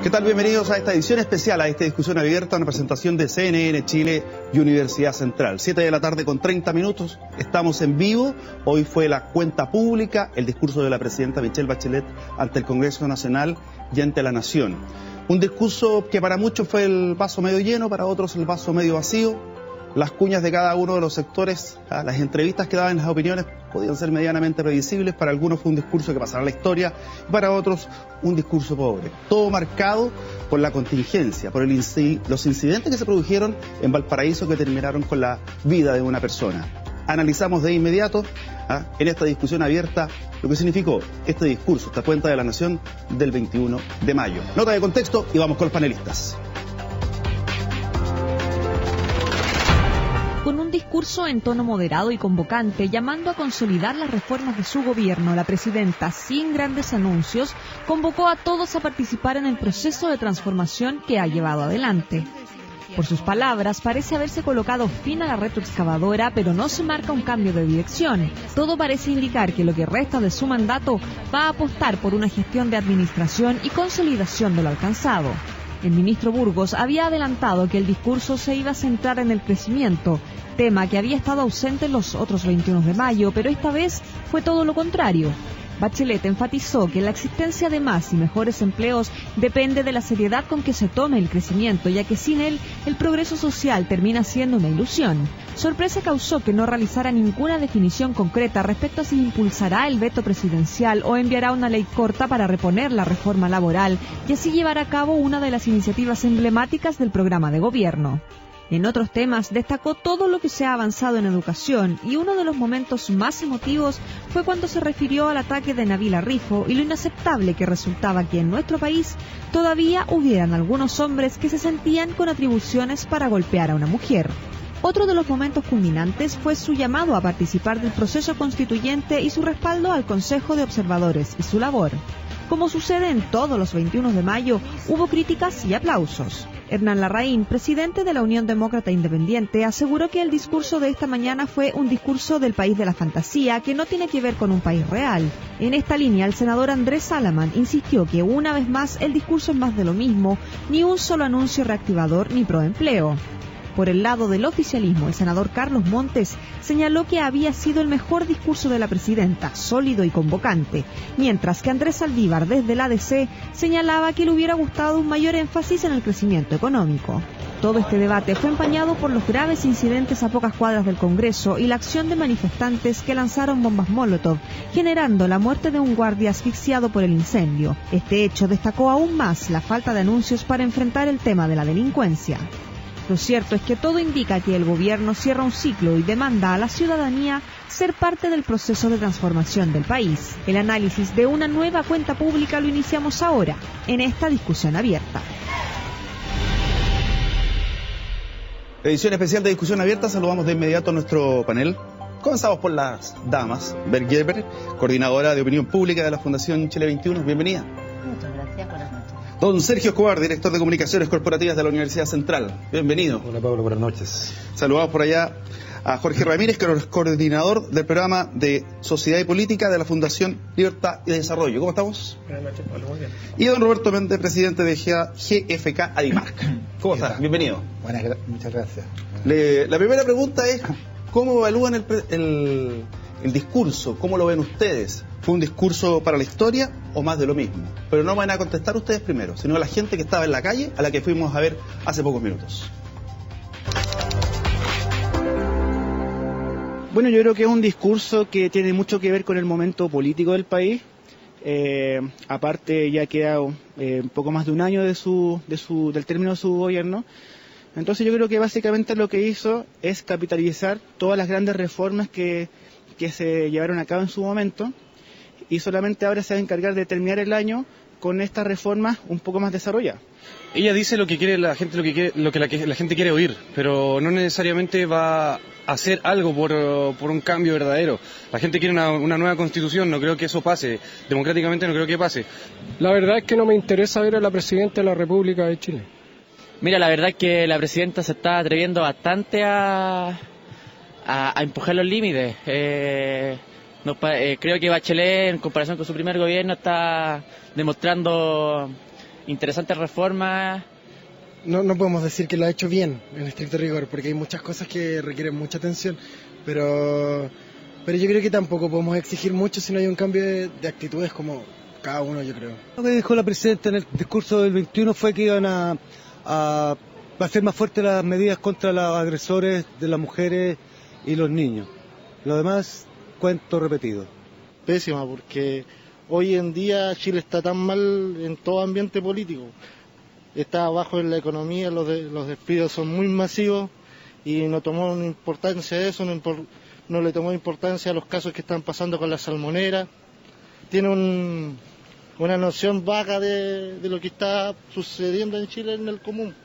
¿Qué tal? Bienvenidos a esta edición especial, a esta discusión abierta, una presentación de CNN Chile y Universidad Central. 7 de la tarde con 30 minutos, estamos en vivo. Hoy fue la cuenta pública, el discurso de la presidenta Michelle Bachelet ante el Congreso Nacional y ante la Nación. Un discurso que para muchos fue el vaso medio lleno, para otros el vaso medio vacío. Las cuñas de cada uno de los sectores, las entrevistas que daban, las opiniones podían ser medianamente previsibles. Para algunos fue un discurso que pasará a la historia, y para otros un discurso pobre. Todo marcado por la contingencia, por los incidentes que se produjeron en Valparaíso que terminaron con la vida de una persona. Analizamos de inmediato en esta discusión abierta lo que significó este discurso, esta cuenta de la Nación del 21 de mayo. Nota de contexto y vamos con los panelistas. Con un discurso en tono moderado y convocante, llamando a consolidar las reformas de su gobierno, la presidenta, sin grandes anuncios, convocó a todos a participar en el proceso de transformación que ha llevado adelante. Por sus palabras, parece haberse colocado fin a la retroexcavadora, pero no se marca un cambio de dirección. Todo parece indicar que lo que resta de su mandato va a apostar por una gestión de administración y consolidación de lo alcanzado. El ministro Burgos había adelantado que el discurso se iba a centrar en el crecimiento, tema que había estado ausente en los otros 21 de mayo, pero esta vez fue todo lo contrario. Bachelet enfatizó que la existencia de más y mejores empleos depende de la seriedad con que se tome el crecimiento, ya que sin él, el progreso social termina siendo una ilusión. Sorpresa causó que no realizara ninguna definición concreta respecto a si impulsará el veto presidencial o enviará una ley corta para reponer la reforma laboral y así llevar a cabo una de las iniciativas emblemáticas del programa de gobierno. En otros temas destacó todo lo que se ha avanzado en educación y uno de los momentos más emotivos fue cuando se refirió al ataque de Nabila Rifo y lo inaceptable que resultaba que en nuestro país todavía hubieran algunos hombres que se sentían con atribuciones para golpear a una mujer. Otro de los momentos culminantes fue su llamado a participar del proceso constituyente y su respaldo al Consejo de Observadores y su labor. Como sucede en todos los 21 de mayo, hubo críticas y aplausos. Hernán Larraín, presidente de la Unión Demócrata Independiente, aseguró que el discurso de esta mañana fue un discurso del país de la fantasía que no tiene que ver con un país real. En esta línea, el senador Andrés Salaman insistió que una vez más el discurso es más de lo mismo, ni un solo anuncio reactivador ni proempleo. Por el lado del oficialismo, el senador Carlos Montes señaló que había sido el mejor discurso de la presidenta, sólido y convocante, mientras que Andrés Saldívar, desde la ADC, señalaba que le hubiera gustado un mayor énfasis en el crecimiento económico. Todo este debate fue empañado por los graves incidentes a pocas cuadras del Congreso y la acción de manifestantes que lanzaron bombas Molotov, generando la muerte de un guardia asfixiado por el incendio. Este hecho destacó aún más la falta de anuncios para enfrentar el tema de la delincuencia. Lo cierto es que todo indica que el gobierno cierra un ciclo y demanda a la ciudadanía ser parte del proceso de transformación del país. El análisis de una nueva cuenta pública lo iniciamos ahora, en esta discusión abierta. Edición especial de discusión abierta, saludamos de inmediato a nuestro panel. Comenzamos por las damas. Beth Gerber, coordinadora de opinión pública de la Fundación Chile 21, bienvenida. Muchas gracias, buenas noches. Don Sergio Escobar, director de Comunicaciones Corporativas de la Universidad Central. Bienvenido. Hola Pablo, buenas noches. Saludamos por allá a Jorge Ramírez, que es coordinador del programa de Sociedad y Política de la Fundación Libertad y Desarrollo. ¿Cómo estamos? Buenas noches, Pablo, muy bien. Y don Roberto Méndez, presidente de GFK Adimark. ¿Cómo está? Bienvenido. Muchas gracias. La primera pregunta es, ¿cómo evalúan el discurso? ¿Cómo lo ven ustedes? ¿Fue un discurso para la historia o más de lo mismo? Pero no van a contestar ustedes primero, sino a la gente que estaba en la calle, a la que fuimos a ver hace pocos minutos. Bueno, yo creo que es un discurso que tiene mucho que ver con el momento político del país. Aparte, ya queda un poco más de un año del término de su gobierno. Entonces yo creo que básicamente lo que hizo es capitalizar todas las grandes reformas que se llevaron a cabo en su momento, y solamente ahora se va a encargar de terminar el año con estas reformas un poco más desarrolladas. Ella dice lo que quiere la gente, lo que la gente quiere oír, pero no necesariamente va a hacer algo por un cambio verdadero. La gente quiere una nueva constitución, no creo que eso pase. Democráticamente no creo que pase. La verdad es que no me interesa ver a la presidenta de la República de Chile. Mira, la verdad es que la presidenta se está atreviendo bastante a empujar los límites. Creo que Bachelet, en comparación con su primer gobierno, está demostrando interesantes reformas. No podemos decir que lo ha hecho bien, en estricto rigor, porque hay muchas cosas que requieren mucha atención, pero yo creo que tampoco podemos exigir mucho si no hay un cambio de actitudes como cada uno, yo creo. Lo que dijo la presidenta en el discurso del 21 fue que iban a hacer más fuertes las medidas contra los agresores de las mujeres y los niños. Lo demás, cuento repetido. Pésima, porque hoy en día Chile está tan mal en todo ambiente político. Está abajo en la economía, los despidos son muy masivos y no tomó importancia a eso, no le tomó importancia a los casos que están pasando con la salmonera. Tiene una noción vaga de lo que está sucediendo en Chile en el común.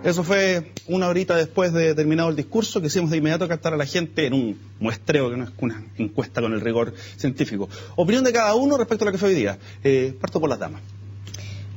Eso fue una horita después de terminado el discurso. Quisimos de inmediato captar a la gente en un muestreo que no es una encuesta con el rigor científico. Opinión de cada uno respecto a lo que fue hoy día. Parto por las damas.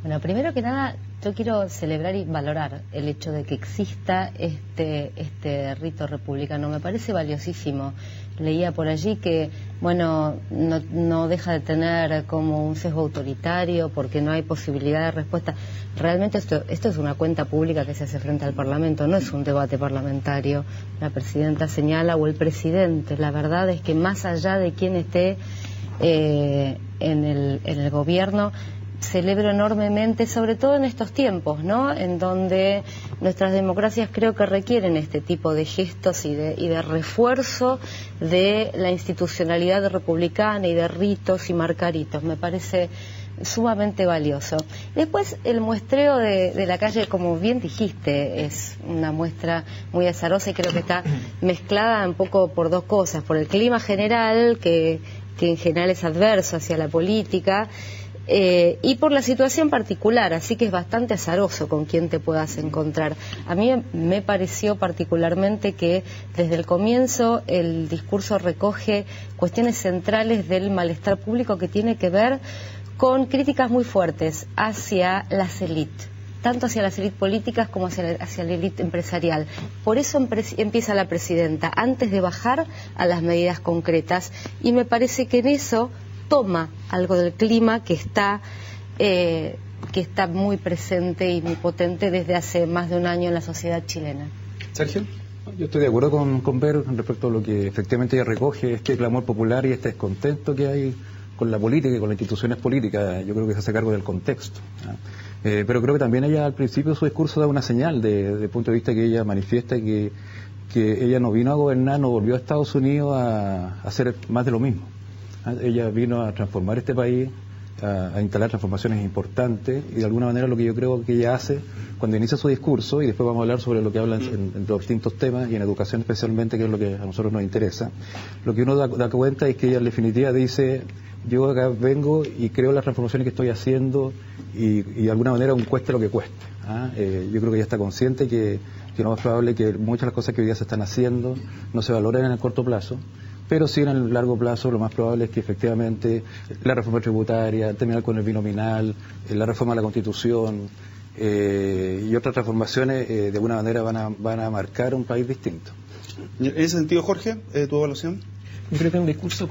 Bueno, primero que nada, yo quiero celebrar y valorar el hecho de que exista este rito republicano. Me parece valiosísimo. Leía por allí que, bueno, no deja de tener como un sesgo autoritario porque no hay posibilidad de respuesta. Realmente esto es una cuenta pública que se hace frente al Parlamento, no es un debate parlamentario. La presidenta señala, o el presidente, la verdad es que más allá de quién esté en el gobierno, celebro enormemente, sobre todo en estos tiempos, ¿no? En donde nuestras democracias creo que requieren este tipo de gestos y de refuerzo de la institucionalidad republicana y de ritos y marcaritos. Me parece sumamente valioso. Después, el muestreo de la calle, como bien dijiste, es una muestra muy azarosa y creo que está mezclada un poco por dos cosas, por el clima general, que en general es adverso hacia la política, y por la situación particular, así que es bastante azaroso con quién te puedas encontrar. A mí me pareció particularmente que desde el comienzo el discurso recoge cuestiones centrales del malestar público que tiene que ver con críticas muy fuertes hacia las élites, tanto hacia las élites políticas como hacia la élite empresarial. Por eso empieza la presidenta, antes de bajar a las medidas concretas, y me parece que en eso toma algo del clima que está muy presente y muy potente desde hace más de un año en la sociedad chilena. Sergio. Yo estoy de acuerdo con Vero respecto a lo que efectivamente ella recoge, este clamor popular y este descontento que hay con la política y con las instituciones políticas. Yo creo que se hace cargo del contexto, ¿no? Pero creo que también ella al principio de su discurso da una señal de punto de vista que ella manifiesta que ella no vino a gobernar, no volvió a Estados Unidos a hacer más de lo mismo. Ella vino a transformar este país, a instalar transformaciones importantes, y de alguna manera lo que yo creo que ella hace cuando inicia su discurso, y después vamos a hablar sobre lo que habla en los distintos temas y en educación especialmente, que es lo que a nosotros nos interesa, lo que uno da cuenta es que ella en definitiva dice: yo acá vengo y creo las transformaciones que estoy haciendo y de alguna manera un cueste lo que cueste. Yo creo que ella está consciente que lo más probable es que muchas de las cosas que hoy día se están haciendo no se valoren en el corto plazo, pero sí en el largo plazo lo más probable es que efectivamente la reforma tributaria, terminar con el binominal, la reforma de la Constitución y otras transformaciones de alguna manera van a marcar un país distinto. En ese sentido, Jorge, ¿tu evaluación? Yo creo que es un discurso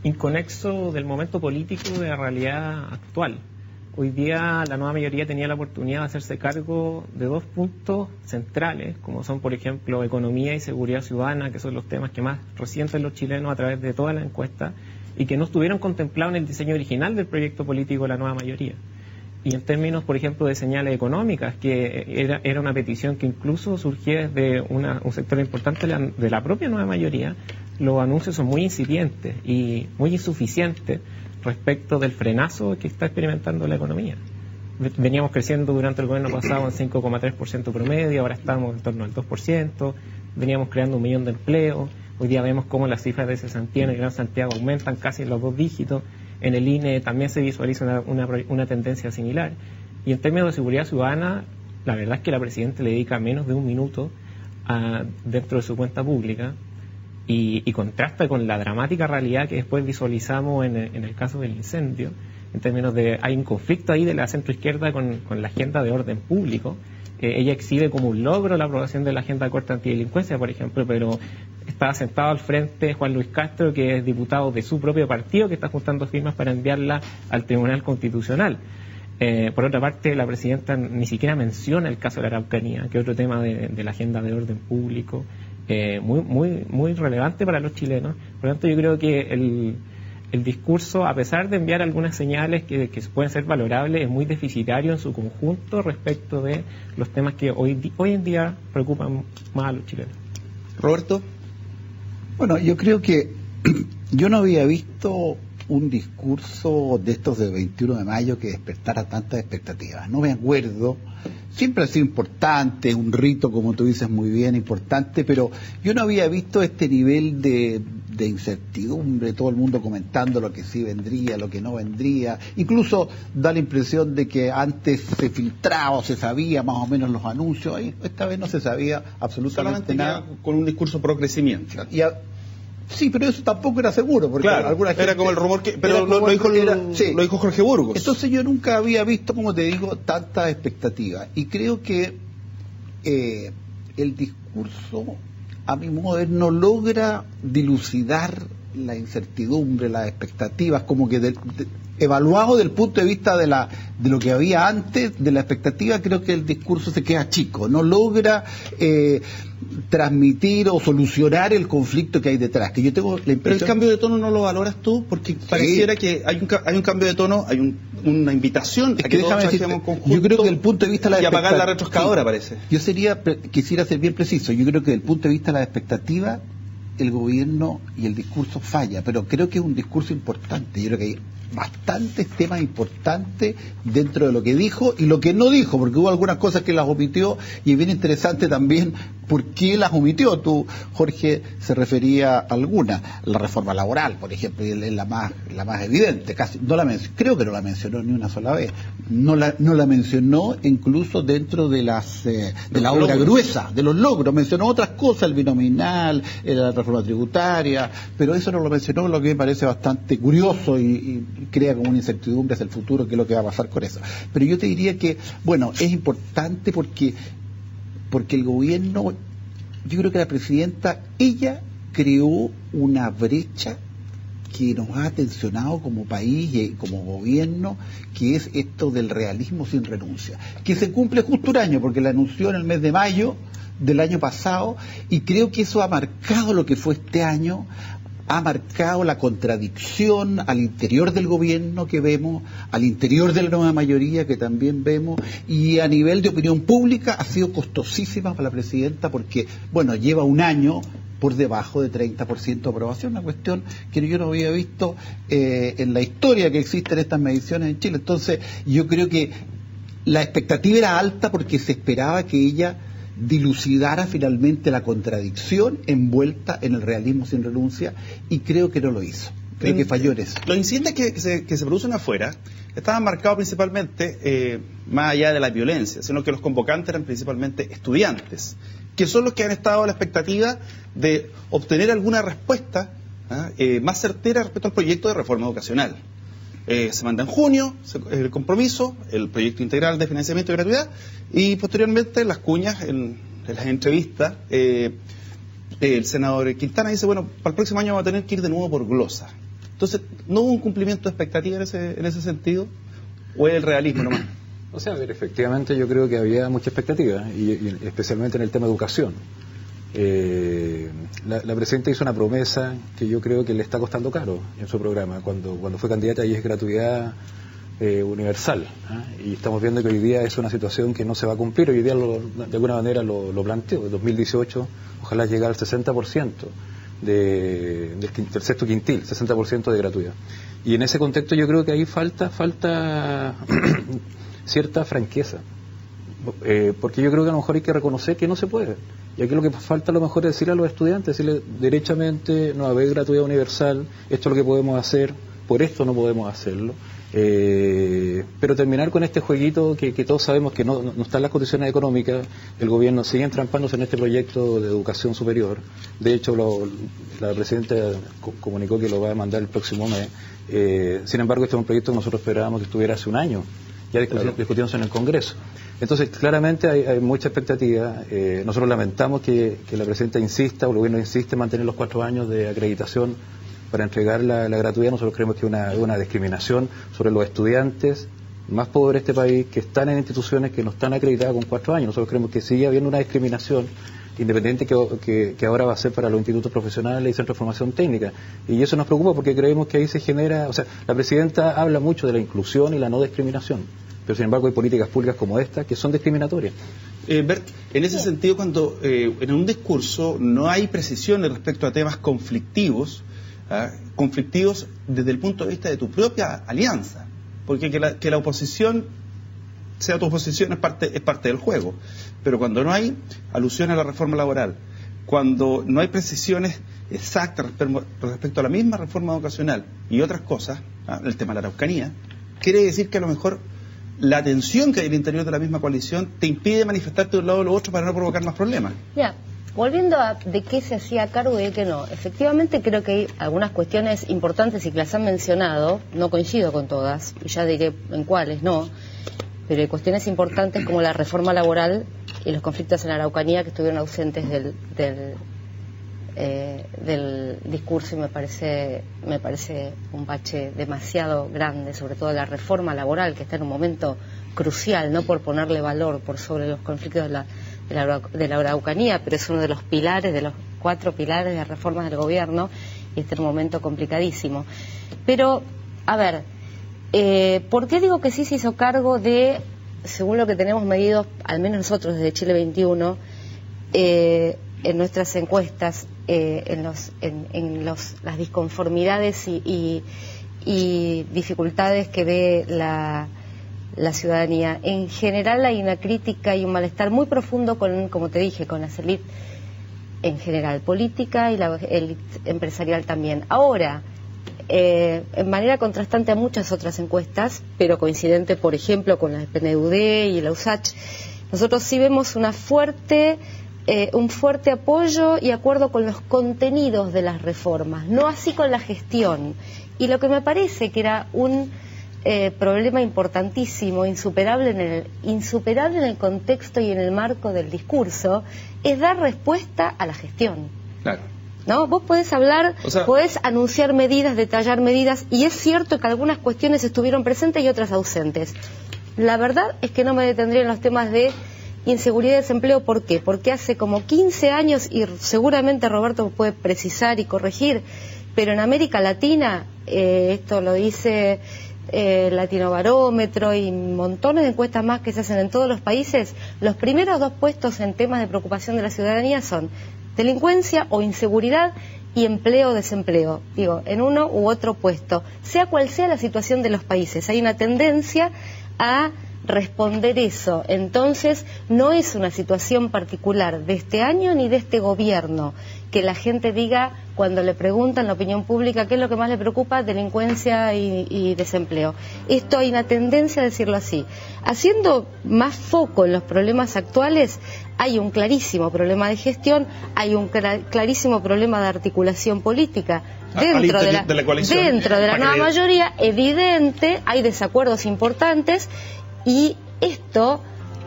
inconexo del momento político de la realidad actual. Hoy día la nueva mayoría tenía la oportunidad de hacerse cargo de dos puntos centrales, como son, por ejemplo, economía y seguridad ciudadana, que son los temas que más resienten los chilenos a través de toda la encuesta y que no estuvieron contemplados en el diseño original del proyecto político de la nueva mayoría. Y en términos, por ejemplo, de señales económicas, que era una petición que incluso surgía desde un sector importante de la propia nueva mayoría, los anuncios son muy incipientes y muy insuficientes respecto del frenazo que está experimentando la economía. Veníamos creciendo durante el gobierno pasado en 5,3% promedio, ahora estamos en torno al 2%, veníamos creando 1 millón de empleos, hoy día vemos cómo las cifras de cesantía en el Gran Santiago aumentan casi en los 2 dígitos, en el INE también se visualiza una tendencia similar. Y en términos de seguridad ciudadana, la verdad es que la presidenta le dedica menos de 1 minuto dentro de su cuenta pública, y contrasta con la dramática realidad que después visualizamos en el caso del incendio, en términos de hay un conflicto ahí de la centroizquierda con la agenda de orden público. Ella exhibe como un logro la aprobación de la agenda de corte antidelincuencia, por ejemplo, pero está sentado al frente Juan Luis Castro, que es diputado de su propio partido, que está juntando firmas para enviarla al Tribunal Constitucional. Por otra parte, la presidenta ni siquiera menciona el caso de la Araucanía, que es otro tema de la agenda de orden público, muy relevante para los chilenos. Por lo tanto, yo creo que el discurso, a pesar de enviar algunas señales que pueden ser valorables, es muy deficitario en su conjunto respecto de los temas que hoy en día preocupan más a los chilenos. Roberto. Bueno, yo creo que yo no había visto un discurso de estos del 21 de mayo que despertara tantas expectativas. No me acuerdo. Siempre ha sido importante, un rito, como tú dices, muy bien importante, pero yo no había visto este nivel de incertidumbre, todo el mundo comentando lo que sí vendría, lo que no vendría. Incluso da la impresión de que antes se filtraba o se sabía más o menos los anuncios. Esta vez no se sabía absolutamente nada. Con un discurso pro crecimiento. Sí, pero eso tampoco era seguro, porque claro, alguna gente, era como el rumor que... Pero lo dijo Jorge Burgos. Entonces yo nunca había visto, como te digo, tantas expectativas. Y creo que el discurso, a mi modo de ver, no logra dilucidar la incertidumbre, las expectativas, como que evaluado desde el punto de vista de lo que había antes, de la expectativa, creo que el discurso se queda chico, no logra transmitir o solucionar el conflicto que hay detrás, que yo tengo la impresión... Pero el cambio de tono no lo valoras tú, porque pareciera que hay un cambio de tono, hay una invitación a que todos trabajemos conjunto. Yo creo que desde el punto de vista de la expectativa... Y apagar la retroexcavadora, parece. Yo quisiera ser bien preciso, yo creo que desde el punto de vista de la expectativa, el gobierno y el discurso falla, pero creo que es un discurso importante. Yo creo que hay bastantes temas importantes dentro de lo que dijo y lo que no dijo, porque hubo algunas cosas que las omitió, y es bien interesante también por qué las omitió. Tú, Jorge, se refería a alguna, la reforma laboral, por ejemplo, y es la más evidente, casi no la creo que no la mencionó ni una sola vez, no la mencionó incluso dentro de la obra gruesa, de los logros, mencionó otras cosas, el binominal, la reforma tributaria, pero eso no lo mencionó, lo que me parece bastante curioso y crea como una incertidumbre hacia el futuro, qué es lo que va a pasar con eso. Pero yo te diría que, bueno, es importante porque el gobierno, yo creo que la presidenta, ella creó una brecha que nos ha tensionado como país y como gobierno, que es esto del realismo sin renuncia, que se cumple justo un año, porque la anunció en el mes de mayo del año pasado, y creo que eso ha marcado lo que fue este año, ha marcado la contradicción al interior del gobierno que vemos, al interior de la nueva mayoría que también vemos, y a nivel de opinión pública ha sido costosísima para la presidenta porque, bueno, lleva un año por debajo de 30% de aprobación, una cuestión que yo no había visto en la historia que existen estas mediciones en Chile. Entonces, yo creo que la expectativa era alta porque se esperaba que ella dilucidara finalmente la contradicción envuelta en el realismo sin renuncia, y creo que no lo hizo. Creo que falló en eso. Los incidentes que se producen afuera estaban marcados principalmente, más allá de la violencia, sino que los convocantes eran principalmente estudiantes, que son los que han estado a la expectativa de obtener alguna respuesta más certera respecto al proyecto de reforma educacional. Se manda en junio el compromiso, el proyecto integral de financiamiento y gratuidad, y posteriormente las cuñas, en las entrevistas, el senador Quintana dice, bueno, para el próximo año vamos a tener que ir de nuevo por glosa. Entonces, ¿no hubo un cumplimiento de expectativa en ese sentido? ¿O es el realismo nomás? O sea, a ver, efectivamente yo creo que había mucha expectativa, y especialmente en el tema de educación. La presidenta hizo una promesa que yo creo que le está costando caro en su programa, cuando fue candidata, y es gratuidad universal, y estamos viendo que hoy día es una situación que no se va a cumplir. Hoy día de alguna manera lo planteó, en 2018 ojalá llegar al 60% del sexto quintil, 60% de gratuidad, y en ese contexto yo creo que ahí falta cierta franqueza, porque yo creo que a lo mejor hay que reconocer que no se puede. Y aquí lo que falta a lo mejor es decirle a los estudiantes, decirle derechamente, no haber gratuidad universal, esto es lo que podemos hacer, por esto no podemos hacerlo, pero terminar con este jueguito que todos sabemos que no están las condiciones económicas. El gobierno sigue entrampándose en este proyecto de educación superior. De hecho, la presidenta comunicó que lo va a mandar el próximo mes. Sin embargo, este es un proyecto que nosotros esperábamos que estuviera hace un año, ya discutiéndose en el Congreso. Entonces, claramente hay mucha expectativa. Nosotros lamentamos que la presidenta insista, o el gobierno insiste en mantener los 4 años de acreditación para entregar la gratuidad. Nosotros creemos que es una discriminación sobre los estudiantes más pobres de este país que están en instituciones que no están acreditadas con 4 años. Nosotros creemos que sigue habiendo una discriminación independiente que ahora va a ser para los institutos profesionales y centros de formación técnica. Y eso nos preocupa porque creemos que ahí se genera, o sea, la presidenta habla mucho de la inclusión y la no discriminación, pero sin embargo hay políticas públicas como esta que son discriminatorias. Bert, en ese sentido, cuando en un discurso no hay precisiones respecto a temas conflictivos, conflictivos desde el punto de vista de tu propia alianza, porque que la oposición sea tu oposición es parte del juego, pero cuando no hay alusión a la reforma laboral, cuando no hay precisiones exactas respecto a la misma reforma educacional y otras cosas, el tema de la Araucanía, quiere decir que a lo mejor la tensión que hay en el interior de la misma coalición te impide manifestarte de un lado o del otro para no provocar más problemas. Ya, volviendo a de qué se hacía cargo y de qué no, efectivamente creo que hay algunas cuestiones importantes y que las han mencionado, no coincido con todas, y ya diré en cuáles no, pero hay cuestiones importantes como la reforma laboral y los conflictos en la Araucanía que estuvieron ausentes del discurso, y me parece un bache demasiado grande, sobre todo la reforma laboral, que está en un momento crucial, no por ponerle valor por sobre los conflictos de la Araucanía, pero es uno de los pilares, de los 4 pilares de reformas del gobierno, y está en un momento complicadísimo. Pero, a ver, ¿por qué digo que sí se hizo cargo de, según lo que tenemos medido, al menos nosotros desde Chile 21, en nuestras encuestas, las disconformidades y dificultades que ve la ciudadanía? En general hay una crítica y un malestar muy profundo como te dije, con las élites en general, política y la élite empresarial también. Ahora, en manera contrastante a muchas otras encuestas, pero coincidente, por ejemplo, con la PNUD y la USACH, nosotros sí vemos un fuerte apoyo y acuerdo con los contenidos de las reformas, no así con la gestión. Y lo que me parece que era un problema importantísimo, insuperable en el contexto y en el marco del discurso, es dar respuesta a la gestión. Claro. ¿No? Vos podés hablar, podés anunciar medidas, detallar medidas, y es cierto que algunas cuestiones estuvieron presentes y otras ausentes. La verdad es que no me detendría en los temas de inseguridad y desempleo. ¿Por qué? Porque hace como 15 años, y seguramente Roberto puede precisar y corregir, pero en América Latina, esto lo dice Latinobarómetro y montones de encuestas más que se hacen en todos los países, los primeros 2 puestos en temas de preocupación de la ciudadanía son delincuencia o inseguridad y empleo o desempleo, digo, en uno u otro puesto, sea cual sea la situación de los países. Hay una tendencia a responder eso. Entonces, no es una situación particular de este año ni de este gobierno que la gente diga, cuando le preguntan la opinión pública qué es lo que más le preocupa, delincuencia y desempleo. Esto hay una tendencia a decirlo así. Haciendo más foco en los problemas actuales, hay un clarísimo problema de gestión, hay un clarísimo problema de articulación política dentro de la coalición, dentro de la nueva mayoría, evidente, hay desacuerdos importantes, y esto,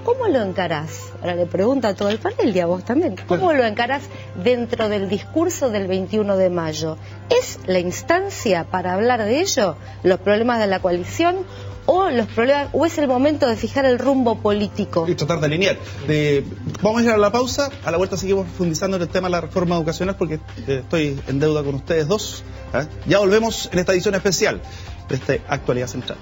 ¿cómo lo encarás? Ahora le pregunto a todo el panel y a vos también. ¿Cómo lo encarás dentro del discurso del 21 de mayo? ¿Es la instancia para hablar de ello, los problemas de la coalición, o es el momento de fijar el rumbo político? Y tratar de alinear. Vamos a ir a la pausa, a la vuelta seguimos profundizando en el tema de la reforma educacional, porque estoy en deuda con ustedes dos. Ya volvemos en esta edición especial de esta Actualidad Central.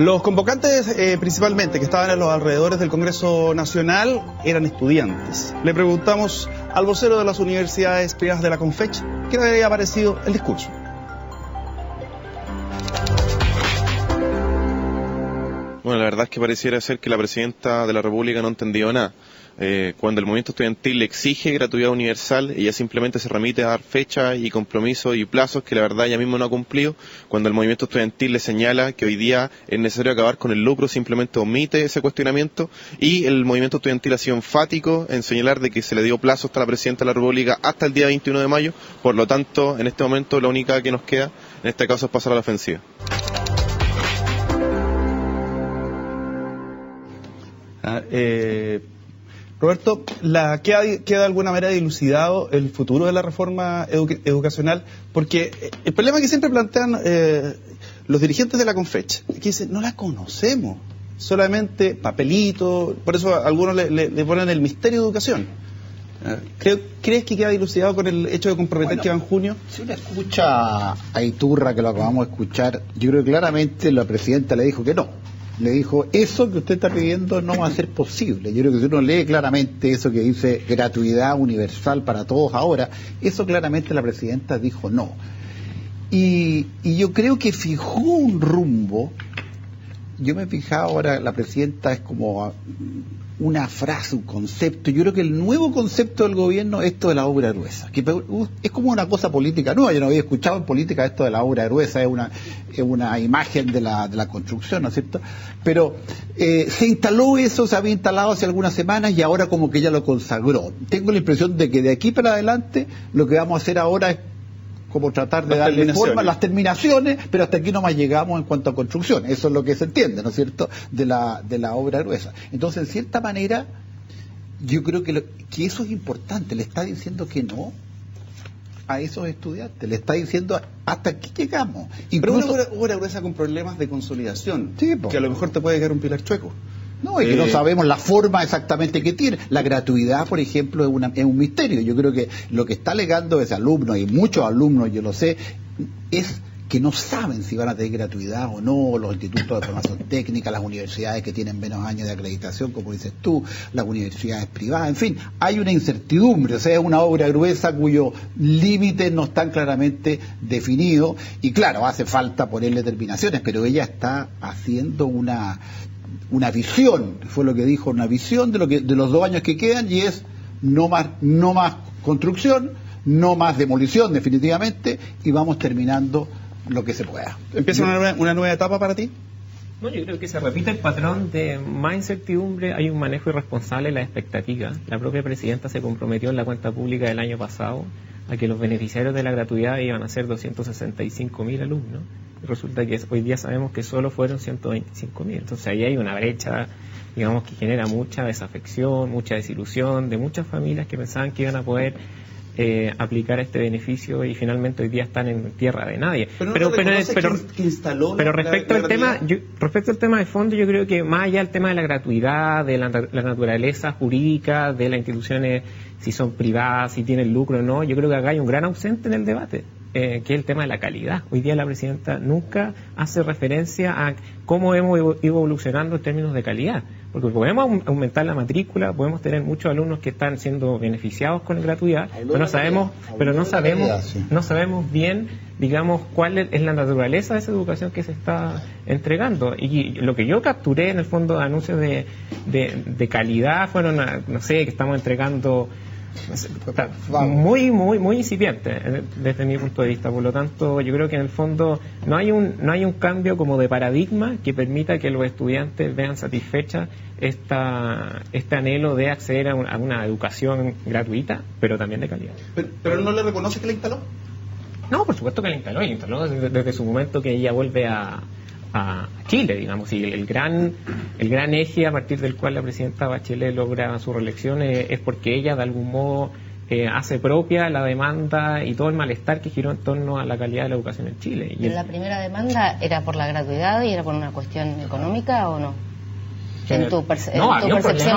Los convocantes principalmente que estaban en los alrededores del Congreso Nacional eran estudiantes. Le preguntamos al vocero de las universidades privadas de la CONFECH qué le había parecido el discurso. Bueno, la verdad es que pareciera ser que la presidenta de la República no ha entendido nada. Cuando el movimiento estudiantil le exige gratuidad universal, ella simplemente se remite a dar fechas y compromisos y plazos que la verdad ella misma no ha cumplido. Cuando el movimiento estudiantil le señala que hoy día es necesario acabar con el lucro, simplemente omite ese cuestionamiento, y el movimiento estudiantil ha sido enfático en señalar de que se le dio plazo hasta la presidenta de la República hasta el día 21 de mayo, por lo tanto, en este momento la única que nos queda, en este caso, es pasar a la ofensiva. Roberto, queda de alguna manera dilucidado el futuro de la reforma educacional, porque el problema que siempre plantean los dirigentes de la Confech, que dicen, no la conocemos, solamente papelito, por eso a algunos le ponen el misterio de educación. ¿Crees que queda dilucidado con el hecho de comprometer que va en junio? Si uno escucha a Iturra, que lo acabamos de escuchar, yo creo que claramente la presidenta le dijo que no. Le dijo, eso que usted está pidiendo no va a ser posible. Yo creo que si uno lee claramente eso que dice gratuidad universal para todos ahora, eso claramente la presidenta dijo no. Y yo creo que fijó un rumbo. Yo me he fijado ahora, la presidenta es como una frase, un concepto. Yo creo que el nuevo concepto del gobierno es esto de la obra gruesa, que es como una cosa política nueva. Yo no había escuchado en política esto de la obra gruesa, es una imagen de la construcción, ¿no es cierto? Pero se instaló eso, se había instalado hace algunas semanas y ahora como que ya lo consagró. Tengo la impresión de que de aquí para adelante lo que vamos a hacer ahora es como tratar de darle forma a las terminaciones, pero hasta aquí nomás llegamos en cuanto a construcción. Eso es lo que se entiende, ¿no es cierto?, de la obra gruesa. Entonces, en cierta manera, yo creo que eso es importante. Le está diciendo que no a esos estudiantes, le está diciendo hasta aquí llegamos. Incluso, pero una obra gruesa con problemas de consolidación, sí, que a lo mejor te puede quedar un pilar chueco. No, y que no sabemos la forma exactamente que tiene. La gratuidad, por ejemplo, es un misterio. Yo creo que lo que está alegando ese alumno, y muchos alumnos, yo lo sé, es que no saben si van a tener gratuidad o no, los institutos de formación técnica, las universidades que tienen menos años de acreditación, como dices tú, las universidades privadas, en fin, hay una incertidumbre, o sea, es una obra gruesa cuyos límites no están claramente definidos, y claro, hace falta ponerle terminaciones, pero ella está haciendo una visión, fue lo que dijo, una visión de los 2 años que quedan, y es no más construcción, no más demolición definitivamente, y vamos terminando lo que se pueda. ¿Empieza una nueva etapa para ti? No, yo creo que se repite el patrón de más incertidumbre, hay un manejo irresponsable de las expectativas. La propia presidenta se comprometió en la cuenta pública del año pasado a que los beneficiarios de la gratuidad iban a ser 265.000 alumnos. Resulta que hoy día sabemos que solo fueron 125.000. Entonces ahí hay una brecha, digamos, que genera mucha desafección, mucha desilusión de muchas familias que pensaban que iban a poder aplicar este beneficio y finalmente hoy día están en tierra de nadie. Pero respecto al tema de fondo, yo creo que más allá del tema de la gratuidad, de la naturaleza jurídica de las instituciones, si son privadas, si tienen lucro o no, yo creo que acá hay un gran ausente en el debate, que es el tema de la calidad. Hoy día la presidenta nunca hace referencia a cómo hemos ido evolucionando en términos de calidad, porque podemos aumentar la matrícula, podemos tener muchos alumnos que están siendo beneficiados con la gratuidad, pero no sabemos bien, digamos, cuál es la naturaleza de esa educación que se está entregando. Y lo que yo capturé en el fondo de anuncios de calidad fueron, no sé, que estamos entregando muy incipiente desde mi punto de vista. Por lo tanto, yo creo que en el fondo no hay un cambio como de paradigma que permita que los estudiantes vean satisfecha este anhelo de acceder a una educación gratuita, pero también de calidad. ¿Pero no le reconoce que la instaló? No, por supuesto que la instaló desde su momento que ella vuelve a Chile, digamos, y el gran eje a partir del cual la presidenta Bachelet logra su reelección es porque ella de algún modo hace propia la demanda y todo el malestar que giró en torno a la calidad de la educación en Chile. ¿Pero la primera demanda era por la gratuidad y era por una cuestión económica o no? En tu percepción,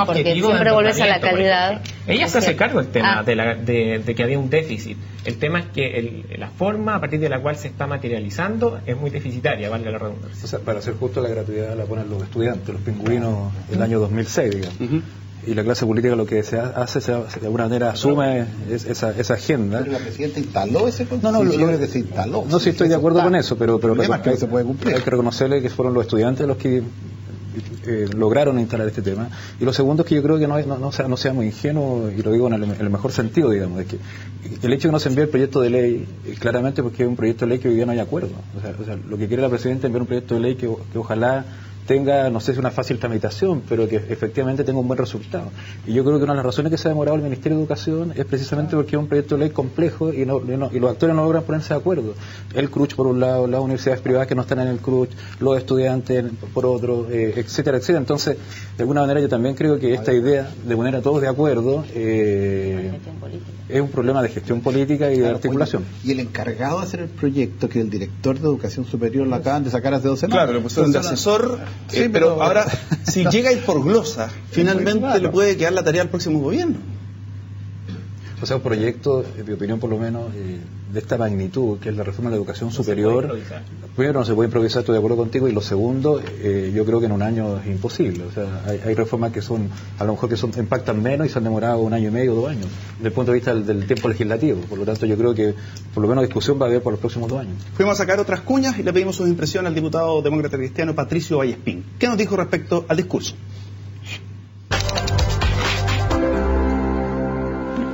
porque siempre volvés a la calidad. Ella se hace cargo del tema de que había un déficit. El tema es que la forma a partir de la cual se está materializando es muy deficitaria, valga la redundancia. O sea, para ser justo, la gratuidad la ponen los estudiantes, los pingüinos, el año 2006, digamos. Y la clase política lo que se hace, de alguna manera asume esa agenda. Pero la presidenta instaló ese concepto. No, que se instaló. No, sí estoy de acuerdo con eso, pero el problema es que se puede cumplir. Hay que reconocerle que fueron los estudiantes los que lograron instalar este tema. Y lo segundo es que yo creo que no sea muy ingenuo, y lo digo en el mejor sentido, digamos, de que el hecho de que no se envíe el proyecto de ley, claramente porque es un proyecto de ley que hoy día no hay acuerdo. O sea, lo que quiere la Presidenta es enviar un proyecto de ley que ojalá tenga, no sé si una fácil tramitación, pero que efectivamente tenga un buen resultado. Y yo creo que una de las razones que se ha demorado el Ministerio de Educación es precisamente porque es un proyecto de ley complejo y los actores no logran ponerse de acuerdo. El CRUCH por un lado, las universidades privadas que no están en el CRUCH, los estudiantes por otro, etcétera, etcétera. Entonces, de alguna manera yo también creo que esta idea de poner a todos de acuerdo es un problema de gestión política y de articulación. Y el encargado de hacer el proyecto, que el director de Educación Superior lo acaban de sacar hace 2 semanas. Claro, lo pusieron de asesor, sí, pero ahora, si llega a ir por glosa, finalmente le puede quedar la tarea al próximo gobierno. O sea, un proyecto, en mi opinión por lo menos, de esta magnitud, que es la reforma de la educación superior, primero no se puede improvisar, estoy de acuerdo contigo, y lo segundo, yo creo que en un año es imposible. O sea, hay reformas que son, a lo mejor que impactan menos y se han demorado 1 año y medio, 2 años, desde el punto de vista del tiempo legislativo. Por lo tanto, yo creo que por lo menos discusión va a haber por los próximos 2 años. Fuimos a sacar otras cuñas y le pedimos sus impresiones al diputado demócrata cristiano Patricio Vallespín. ¿Qué nos dijo respecto al discurso?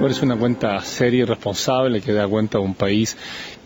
Es una cuenta seria y responsable que da cuenta de un país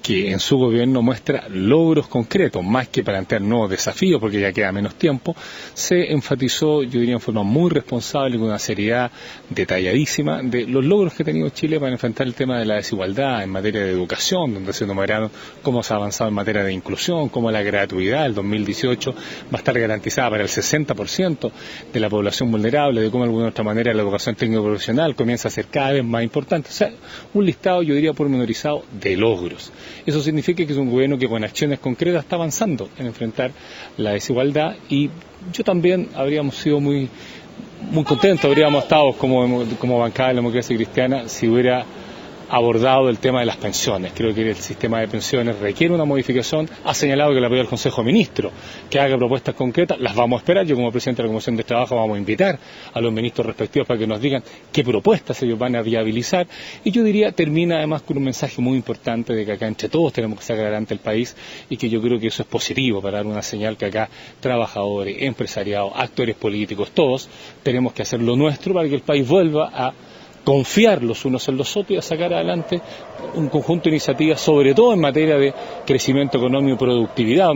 que en su gobierno muestra logros concretos, más que plantear nuevos desafíos, porque ya queda menos tiempo. Se enfatizó, yo diría en forma muy responsable, con una seriedad detalladísima, de los logros que ha tenido Chile para enfrentar el tema de la desigualdad en materia de educación, donde se enumeraron cómo se ha avanzado en materia de inclusión, cómo la gratuidad del 2018 va a estar garantizada para el 60% de la población vulnerable, de cómo de alguna otra manera la educación técnico-profesional comienza a ser cada vez más importante. O sea, un listado, yo diría, pormenorizado de logros. Eso significa que es un gobierno que con acciones concretas está avanzando en enfrentar la desigualdad, y yo también habríamos sido muy contentos, habríamos estado como bancada de la democracia cristiana si hubiera abordado el tema de las pensiones. Creo que el sistema de pensiones requiere una modificación. Ha señalado que le apoya al Consejo de Ministros que haga propuestas concretas. Las vamos a esperar. Yo, como presidente de la Comisión de Trabajo, vamos a invitar a los ministros respectivos para que nos digan qué propuestas ellos van a viabilizar. Y yo diría, termina además con un mensaje muy importante de que acá entre todos tenemos que sacar adelante el país, y que yo creo que eso es positivo para dar una señal que acá trabajadores, empresariados, actores políticos, todos tenemos que hacer lo nuestro para que el país vuelva a confiar los unos en los otros y a sacar adelante un conjunto de iniciativas, sobre todo en materia de crecimiento económico y productividad,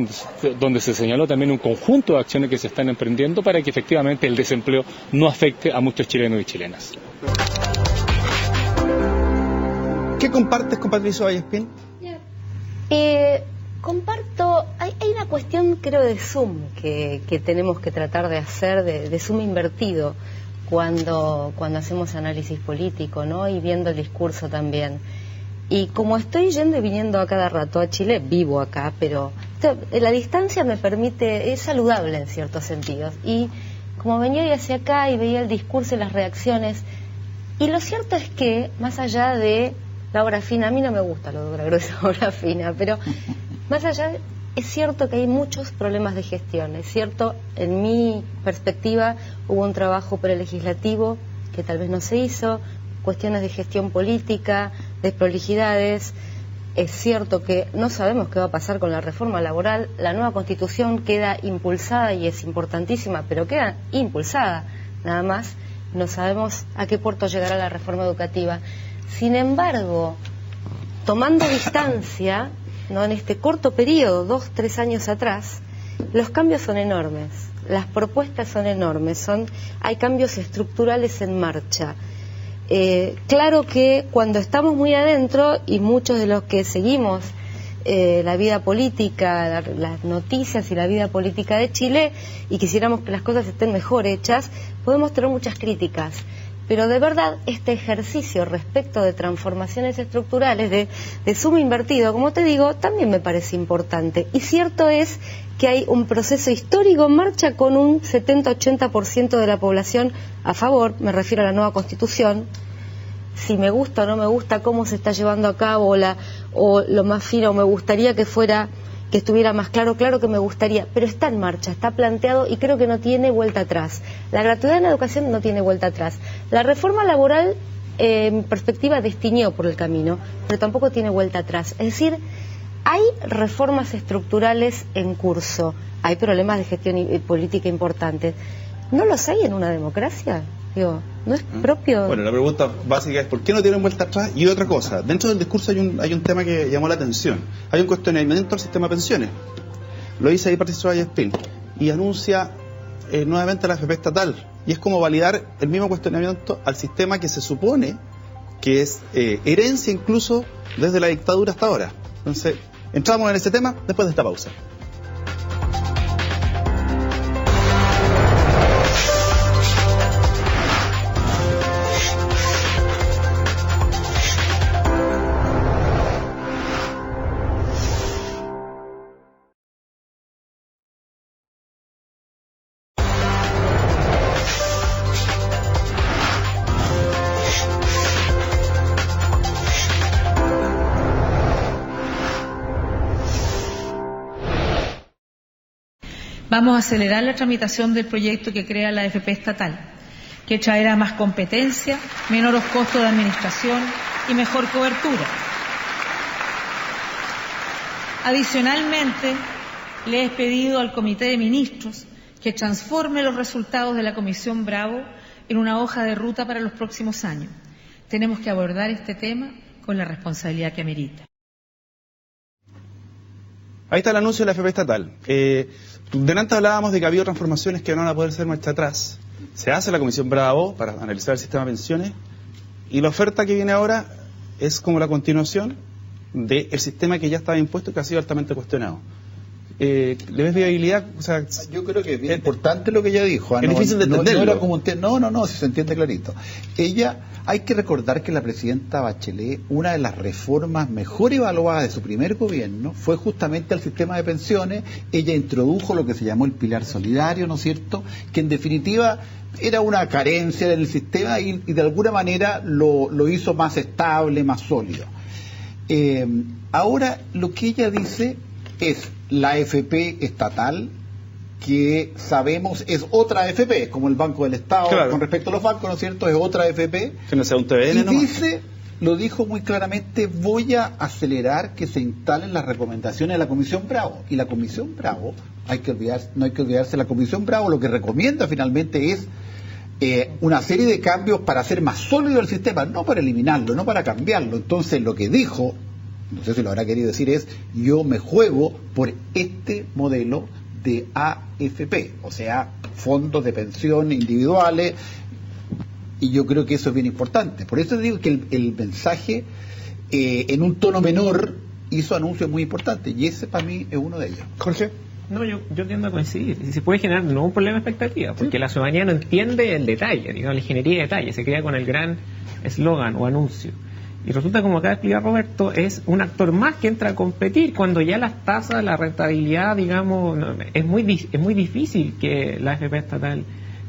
donde se señaló también un conjunto de acciones que se están emprendiendo para que efectivamente el desempleo no afecte a muchos chilenos y chilenas. ¿Qué compartes con Patricio Vallespín? Comparto, hay una cuestión, creo, de zoom que tenemos que tratar de hacer, de zoom invertido, cuando hacemos análisis político, ¿no? Y viendo el discurso también. Y como estoy yendo y viniendo a cada rato a Chile, vivo acá, pero la distancia me permite, es saludable en ciertos sentidos. Y como venía y hacia acá y veía el discurso y las reacciones, y lo cierto es que, más allá de la obra fina, a mí no me gusta lo de gruesa obra fina, pero más allá es cierto que hay muchos problemas de gestión. Es cierto, en mi perspectiva, hubo un trabajo prelegislativo que tal vez no se hizo, cuestiones de gestión política, desprolijidades. Es cierto que no sabemos qué va a pasar con la reforma laboral. La nueva Constitución queda impulsada y es importantísima, pero queda impulsada, nada más. No sabemos a qué puerto llegará la reforma educativa. Sin embargo, tomando distancia, ¿no?, en este corto periodo, 2-3 años atrás, los cambios son enormes, las propuestas son enormes, hay cambios estructurales en marcha. Claro que cuando estamos muy adentro, y muchos de los que seguimos la vida política, las noticias y la vida política de Chile, y quisiéramos que las cosas estén mejor hechas, podemos tener muchas críticas. Pero de verdad, este ejercicio respecto de transformaciones estructurales, de suma invertido, como te digo, también me parece importante. Y cierto es que hay un proceso histórico en marcha con un 70-80% de la población a favor, me refiero a la nueva Constitución. Si me gusta o no me gusta cómo se está llevando a cabo, o lo más fino, me gustaría que estuviera más claro, claro que me gustaría, pero está en marcha, está planteado y creo que no tiene vuelta atrás. La gratuidad en la educación no tiene vuelta atrás. La reforma laboral, en perspectiva, destiñó por el camino, pero tampoco tiene vuelta atrás. Es decir, hay reformas estructurales en curso, hay problemas de gestión y política importantes. ¿No los hay en una democracia? Digo, ¿no es propio? Bueno, la pregunta básica es ¿por qué no tienen vuelta atrás? Y otra cosa, dentro del discurso hay un tema que llamó la atención. Hay un cuestionamiento al sistema de pensiones. Lo dice ahí Patricio Vallespín y anuncia nuevamente la AFP estatal. Y es como validar el mismo cuestionamiento al sistema que se supone que es herencia incluso desde la dictadura hasta ahora. Entonces, entramos en ese tema después de esta pausa. Vamos a acelerar la tramitación del proyecto que crea la AFP estatal, que traerá más competencia, menores costos de administración y mejor cobertura. Adicionalmente, le he pedido al Comité de Ministros que transforme los resultados de la Comisión Bravo en una hoja de ruta para los próximos años. Tenemos que abordar este tema con la responsabilidad que amerita. Ahí está el anuncio de la AFP estatal. Delante hablábamos de que había transformaciones que no van a poder ser marcha atrás. Se hace la Comisión Bravo para analizar el sistema de pensiones y la oferta que viene ahora es como la continuación del sistema que ya estaba impuesto y que ha sido altamente cuestionado. ¿Le ves viabilidad? O sea, yo creo que es bien importante lo que ella dijo. Es difícil de entenderlo. No, si se entiende clarito. Hay que recordar que la presidenta Bachelet, una de las reformas mejor evaluadas de su primer gobierno fue justamente al sistema de pensiones. Ella introdujo lo que se llamó el pilar solidario, ¿no es cierto?, que en definitiva era una carencia del sistema y de alguna manera lo hizo más estable, más sólido. Ahora lo que ella dice es la AFP estatal, que sabemos es otra AFP, como el Banco del Estado, claro. Con respecto a los bancos, ¿no es cierto?, es otra AFP. Que no sea un TVN, y dice, lo dijo muy claramente, voy a acelerar que se instalen las recomendaciones de la Comisión Bravo. Y la Comisión Bravo, no hay que olvidarse, la Comisión Bravo lo que recomienda finalmente es una serie de cambios para hacer más sólido el sistema, no para eliminarlo, no para cambiarlo. Entonces lo que dijo, no sé si lo habrá querido decir, es yo me juego por este modelo de AFP, o sea, fondos de pensión individuales, y yo creo que eso es bien importante. Por eso digo que el mensaje en un tono menor hizo anuncios muy importantes, y ese para mí es uno de ellos. Jorge. No, yo tiendo a coincidir. Se puede generar no un problema de expectativa, porque la ciudadanía no entiende el detalle, digamos, la ingeniería de detalle, se crea con el gran eslogan o anuncio. Y resulta, como acaba de explicar Roberto, es un actor más que entra a competir cuando ya las tasas, la rentabilidad, digamos, es muy difícil que la AFP estatal,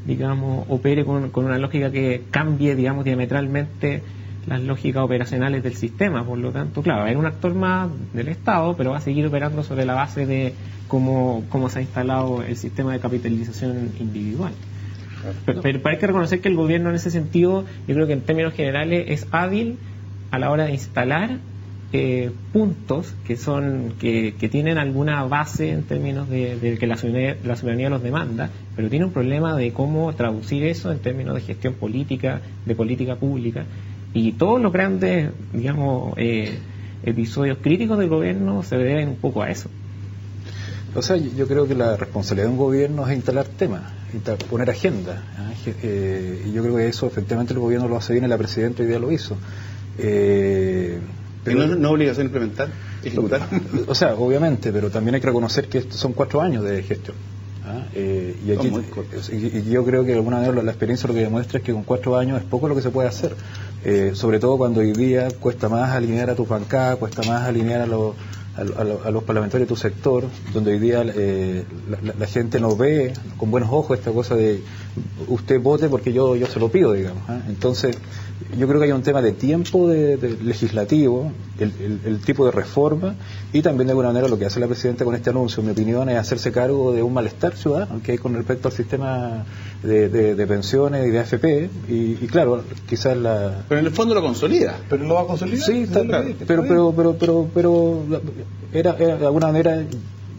digamos, opere con una lógica que cambie, digamos, diametralmente las lógicas operacionales del sistema. Por lo tanto, claro, es un actor más del Estado, pero va a seguir operando sobre la base de cómo se ha instalado el sistema de capitalización individual. Pero hay que reconocer que el gobierno en ese sentido, yo creo que en términos generales es hábil a la hora de instalar puntos que tienen alguna base en términos de que la ciudadanía los demanda, pero tiene un problema de cómo traducir eso en términos de gestión política, de política pública, y todos los grandes, digamos, episodios críticos del gobierno se deben un poco a eso. O sea, yo creo que la responsabilidad de un gobierno es instalar temas, poner agenda, y yo creo que eso efectivamente el gobierno lo hace bien y la presidenta hoy día lo hizo. Pero no obligación implementar, ejecutar. O sea, obviamente, pero también hay que reconocer que son 4 años de gestión. Y yo creo que de alguna manera la experiencia lo que demuestra es que con 4 años es poco lo que se puede hacer. Sobre todo cuando hoy día cuesta más alinear a tu bancada, cuesta más alinear a los parlamentarios de tu sector, donde hoy día la gente no ve con buenos ojos esta cosa de usted vote porque yo se lo pido, digamos. Entonces, Yo creo que hay un tema de tiempo de legislativo, el tipo de reforma, y también de alguna manera lo que hace la presidenta con este anuncio, en mi opinión, es hacerse cargo de un malestar ciudadano que hay con respecto al sistema de pensiones y de AFP, y claro, quizás la... Pero en el fondo lo consolida. ¿Pero lo va a consolidar? Sí, está bien. Pero era de alguna manera...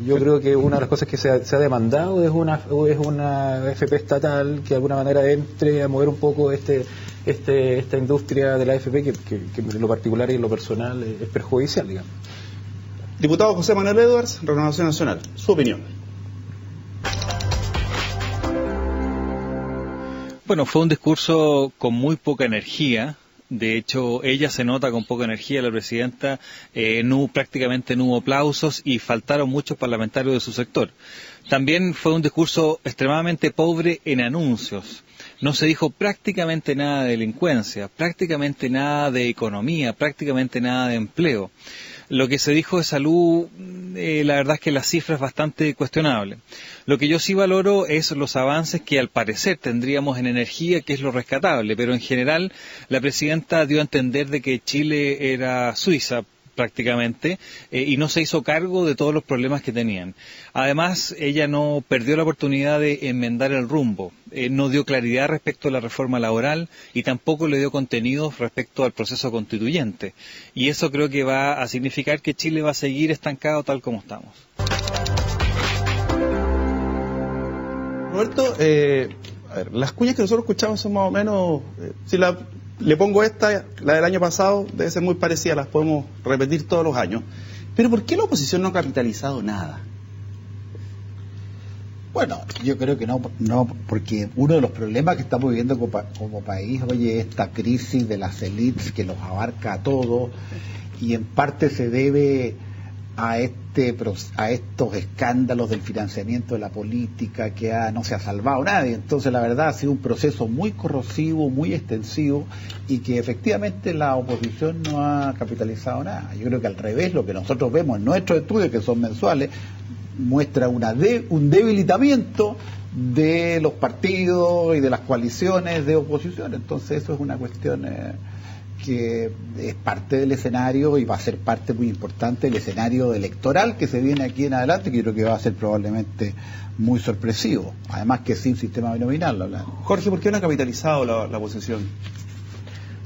Yo creo que una de las cosas que se ha demandado es una AFP estatal que de alguna manera entre a mover un poco esta industria de la AFP que en lo particular y en lo personal es perjudicial, digamos. Diputado José Manuel Edwards, Renovación Nacional, su opinión. Bueno, fue un discurso con muy poca energía. De hecho, ella se nota con poca energía, la presidenta, prácticamente no hubo aplausos y faltaron muchos parlamentarios de su sector. También fue un discurso extremadamente pobre en anuncios. No se dijo prácticamente nada de delincuencia, prácticamente nada de economía, prácticamente nada de empleo. Lo que se dijo de salud, la verdad es que la cifra es bastante cuestionable. Lo que yo sí valoro es los avances que al parecer tendríamos en energía, que es lo rescatable, pero en general la presidenta dio a entender de que Chile era Suiza prácticamente, y no se hizo cargo de todos los problemas que tenían. Además, ella no perdió la oportunidad de enmendar el rumbo, no dio claridad respecto a la reforma laboral y tampoco le dio contenido respecto al proceso constituyente. Y eso creo que va a significar que Chile va a seguir estancado tal como estamos. Roberto, a ver, las cuñas que nosotros escuchamos son más o menos, le pongo esta, la del año pasado, debe ser muy parecida, las podemos repetir todos los años. Pero ¿por qué la oposición no ha capitalizado nada? Bueno, yo creo que no, porque uno de los problemas que estamos viviendo como país, oye, esta crisis de las élites que los abarca a todos, y en parte se debe a estos escándalos del financiamiento de la política que no se ha salvado nadie. Entonces la verdad ha sido un proceso muy corrosivo, muy extensivo, y que efectivamente la oposición no ha capitalizado nada. Yo creo que al revés, lo que nosotros vemos en nuestros estudios, que son mensuales, muestra un debilitamiento de los partidos y de las coaliciones de oposición. Entonces eso es una cuestión que es parte del escenario y va a ser parte muy importante del escenario electoral que se viene aquí en adelante, que yo creo que va a ser probablemente muy sorpresivo, además que sin sistema binominal. Jorge, ¿por qué no ha capitalizado la oposición?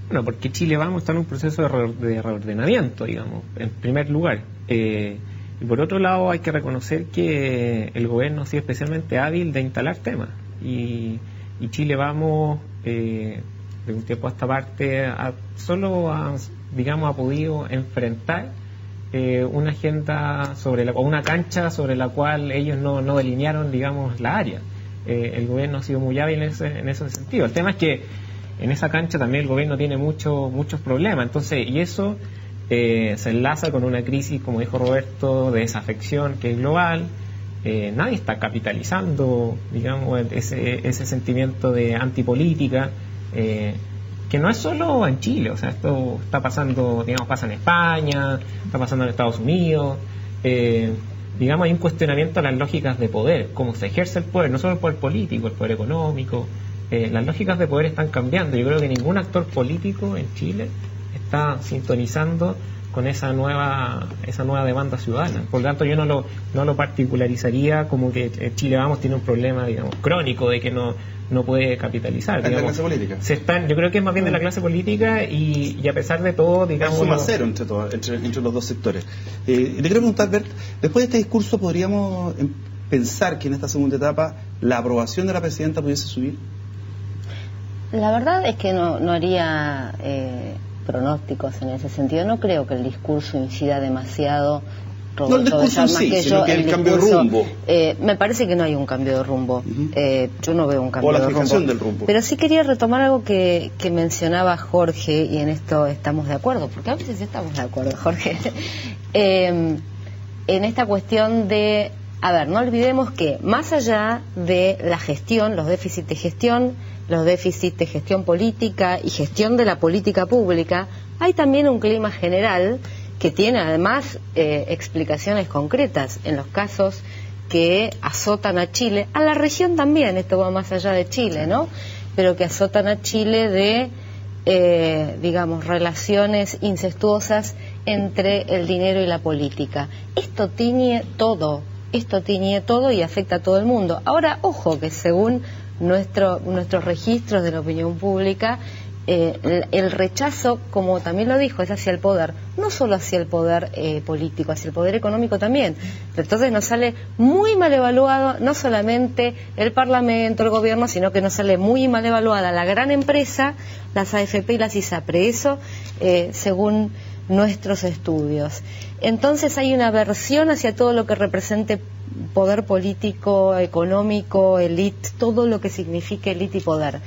Bueno, porque Chile Vamos está en un proceso de reordenamiento, digamos, en primer lugar. Y por otro lado hay que reconocer que el gobierno ha sido especialmente hábil de instalar temas. Y Chile Vamos... de un tiempo a esta parte solo ha podido enfrentar una agenda o una cancha sobre la cual ellos no delinearon, la área. El gobierno ha sido muy hábil en ese sentido. El tema es que en esa cancha también el gobierno tiene muchos problemas, entonces, y eso se enlaza con una crisis, como dijo Roberto, de desafección que es global. Nadie está capitalizando, ese sentimiento de antipolítica, que no es solo en Chile, o sea, esto está pasando, pasa en España, está pasando en Estados Unidos. Hay un cuestionamiento a las lógicas de poder, cómo se ejerce el poder, no solo el poder político, el poder económico. Las lógicas de poder están cambiando. Yo creo que ningún actor político en Chile está sintonizando con esa nueva demanda ciudadana. Por lo tanto, yo no lo particularizaría como que Chile Vamos tiene un problema, crónico de que no puede capitalizar. ¿Es la clase política? Yo creo que es más bien de la clase política y a pesar de todo, suma cero entre los dos sectores. Le quiero preguntar, Bert, después de este discurso, ¿podríamos pensar que en esta segunda etapa la aprobación de la presidenta pudiese subir? La verdad es que no haría pronósticos en ese sentido. No creo que el discurso incida demasiado. No el discurso en sí, sino que el cambio de rumbo. Me parece que no hay un cambio de rumbo. Yo no veo un cambio de rumbo. O la fijación del rumbo. Pero sí quería retomar algo que mencionaba Jorge, y en esto estamos de acuerdo, porque a veces estamos de acuerdo, Jorge. En esta cuestión de... A ver, no olvidemos que más allá de la gestión, los déficits de gestión, los déficits de gestión política y gestión de la política pública, hay también un clima general que tiene además explicaciones concretas en los casos que azotan a Chile, a la región también, esto va más allá de Chile, ¿no? Pero que azotan a Chile de digamos, relaciones incestuosas entre el dinero y la política. Esto tiñe todo y afecta a todo el mundo. Ahora, ojo, que según nuestros registros de la opinión pública, el rechazo, como también lo dijo, es hacia el poder, no solo hacia el poder político, hacia el poder económico también. Entonces nos sale muy mal evaluado no solamente el Parlamento, el gobierno, sino que nos sale muy mal evaluada la gran empresa, las AFP y las ISAPRE. Eso según nuestros estudios. Entonces hay una aversión hacia todo lo que represente poder político, económico, élite, todo lo que signifique élite y poder.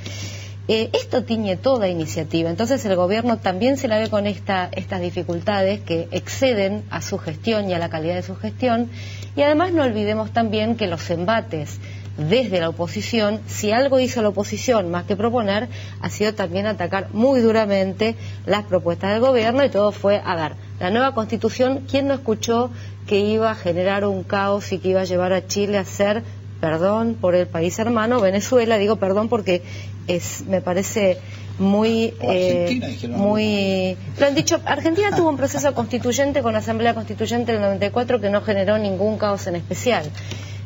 Esto tiñe toda iniciativa. Entonces el gobierno también se la ve con estas dificultades que exceden a su gestión y a la calidad de su gestión. Y además no olvidemos también que los embates desde la oposición, si algo hizo la oposición más que proponer, ha sido también atacar muy duramente las propuestas del gobierno, y todo fue, a ver, la nueva Constitución, ¿quién no escuchó que iba a generar un caos y que iba a llevar a Chile a ser, perdón por el país hermano, Venezuela? Digo perdón porque me parece muy lo han dicho. Argentina tuvo un proceso constituyente con la Asamblea Constituyente del 94 que no generó ningún caos en especial,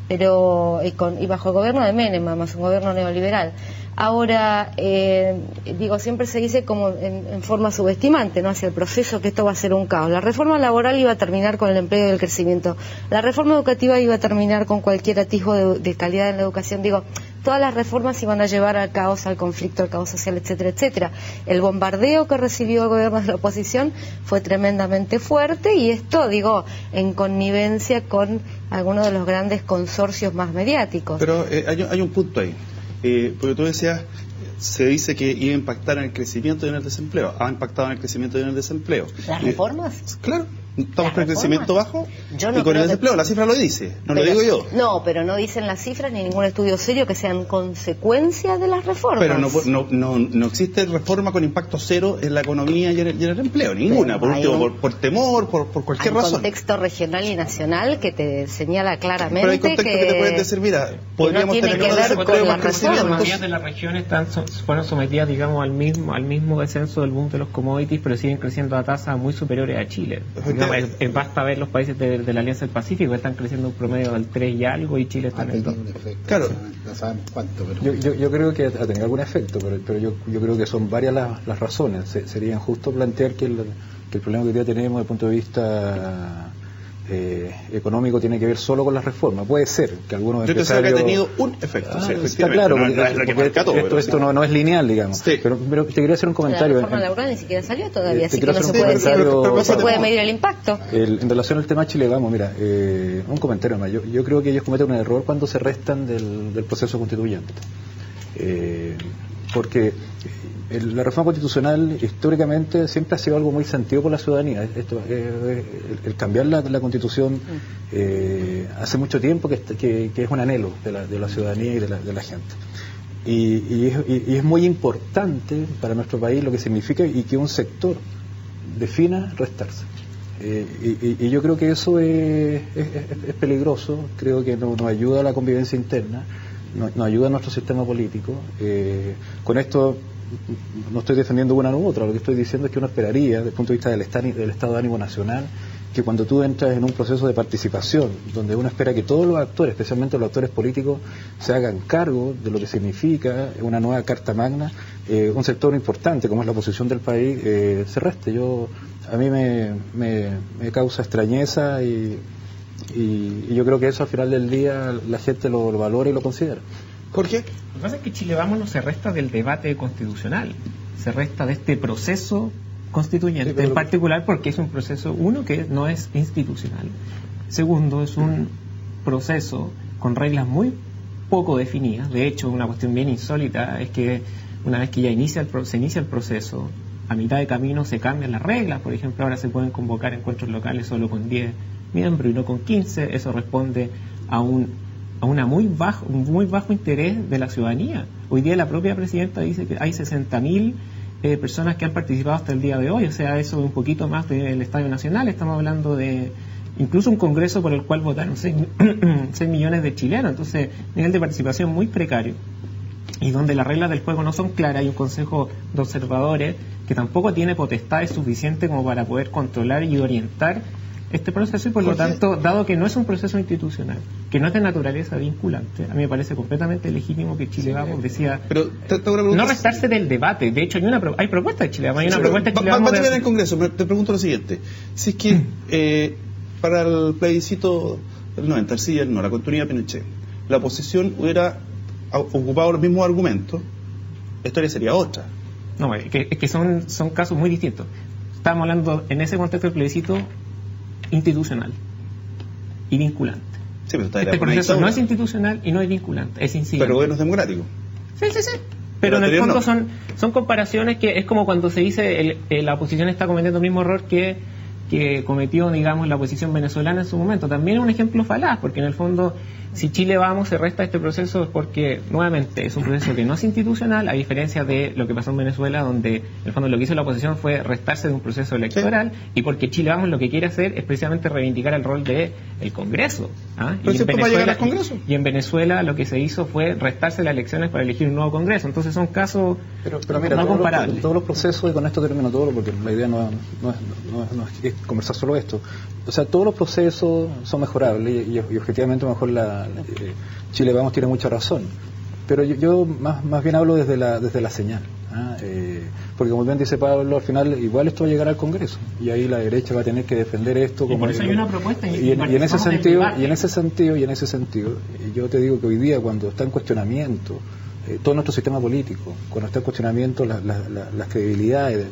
pero y bajo el gobierno de Menem, además un gobierno neoliberal. Ahora, digo, siempre se dice como en forma subestimante, ¿no?, hacia el proceso, que esto va a ser un caos. La reforma laboral iba a terminar con el empleo y el crecimiento. La reforma educativa iba a terminar con cualquier atisbo de calidad en la educación. Digo, todas las reformas iban a llevar al caos, al conflicto, al caos social, etcétera, etcétera. El bombardeo que recibió el gobierno de la oposición fue tremendamente fuerte, y esto, digo, en connivencia con algunos de los grandes consorcios más mediáticos. Pero hay un punto ahí. Porque tú decías, se dice que iba a impactar en el crecimiento y en el desempleo. ¿Ha impactado en el crecimiento y en el desempleo? ¿Las reformas? Claro. Estamos con el crecimiento bajo y con el desempleo. La cifra lo dice, no lo digo yo. No, pero no dicen las cifras ni ningún estudio serio que sean consecuencia de las reformas. Pero no existe reforma con impacto cero en la economía y en el empleo, ninguna. Por último, por temor, por cualquier razón. Hay un contexto regional y nacional que te señala claramente. Pero hay contextos que te pueden decir, mira, podríamos no tiene tener que ver con la Las economías de la región fueron sometidas, digamos, al mismo descenso del boom de los commodities, pero siguen creciendo a tasas muy superiores a Chile. Basta ver los países de la Alianza del Pacífico, están creciendo un promedio del 3 y algo, y Chile está en el 2. Claro. No sabemos cuánto, pero... Yo creo que ha tenido algún efecto, pero yo creo que son varias las razones. Sería injusto plantear que el problema que hoy día tenemos desde el punto de vista económico tiene que ver solo con las reformas. Puede ser que algunos empresarios... Yo creo que ha tenido un efecto. Sí, está claro, esto no es lineal, digamos. Sí. Pero te quería hacer un comentario. La reforma laboral ni siquiera salió todavía, así que no se puede decir, no se puede medir el impacto. En relación al tema Chile Vamos, mira, un comentario más. Yo creo que ellos cometen un error cuando se restan del proceso constituyente. Porque la reforma constitucional históricamente siempre ha sido algo muy sentido por la ciudadanía. El cambiar la constitución hace mucho tiempo que es un anhelo de la ciudadanía y de la gente. Y es muy importante para nuestro país lo que significa y que un sector defina restarse. Y yo creo que eso es peligroso. Creo que nos ayuda a la convivencia interna, nos ayuda a nuestro sistema político. Con esto no estoy defendiendo una u otra, lo que estoy diciendo es que uno esperaría, desde el punto de vista del estado de ánimo nacional, que cuando tú entras en un proceso de participación, donde uno espera que todos los actores, especialmente los actores políticos, se hagan cargo de lo que significa una nueva Carta Magna, un sector importante como es la oposición del país, se reste. A mí me causa extrañeza y yo creo que eso al final del día la gente lo valora y lo considera. Jorge. Lo que pasa es que Chile Vamos no se resta del debate constitucional, se resta de este proceso constituyente, sí, en particular porque es un proceso, uno, que no es institucional, segundo, es un proceso con reglas muy poco definidas. De hecho, una cuestión bien insólita es que una vez que ya se inicia el proceso, a mitad de camino se cambian las reglas. Por ejemplo, ahora se pueden convocar encuentros locales solo con 10 miembros y no con 15. Eso responde a un muy bajo interés de la ciudadanía. Hoy día la propia presidenta dice que hay 60.000 personas que han participado hasta el día de hoy, o sea, eso es un poquito más del Estadio Nacional. Estamos hablando de incluso un congreso por el cual votaron 6 millones de chilenos. Entonces, nivel de participación muy precario. y donde las reglas del juego no son claras. Hay un consejo de observadores que tampoco tiene potestades suficientes como para poder controlar y orientar este proceso, y por lo tanto, dado que no es un proceso institucional, que no es de naturaleza vinculante, a mí me parece completamente legítimo que Chile Vamos decía no restarse del debate. De hecho, hay propuestas de Chile Vamos, hay una propuesta de Chile Vamos en el Congreso. Te pregunto lo siguiente: si es que para el plebiscito del 90, el sí y el no, la continuidad de Pinochet, la oposición hubiera ocupado los mismos argumentos, la historia sería otra. No, es que son casos muy distintos. Estamos hablando en ese contexto del plebiscito institucional y vinculante. Sí, pero este proceso no es institucional y no es vinculante, es incidente. Pero bueno, es democrático. Sí. Pero en el fondo son comparaciones que es como cuando se dice la oposición está cometiendo el mismo error que cometió, digamos, la oposición venezolana en su momento. También es un ejemplo falaz, porque en el fondo, si Chile Vamos se resta este proceso es porque, nuevamente, es un proceso que no es institucional, a diferencia de lo que pasó en Venezuela, donde, en el fondo, lo que hizo la oposición fue restarse de un proceso electoral, y porque Chile Vamos lo que quiere hacer es precisamente reivindicar el rol del Congreso. Pero siempre va a llegar al Congreso. Y en Venezuela lo que se hizo fue restarse las elecciones para elegir un nuevo Congreso. Entonces son casos pero mira, no comparables. Todos los procesos, y con esto termino todo, porque la idea no es conversar solo esto. O sea, todos los procesos son mejorables y objetivamente mejor Chile Vamos tiene mucha razón. Pero yo más bien hablo desde la señal. Porque como bien dice Pablo, al final igual esto va a llegar al Congreso y ahí la derecha va a tener que defender esto. Y por eso hay una propuesta y en ese sentido yo te digo que hoy día, cuando está en cuestionamiento todo nuestro sistema político, cuando está en cuestionamiento las credibilidades,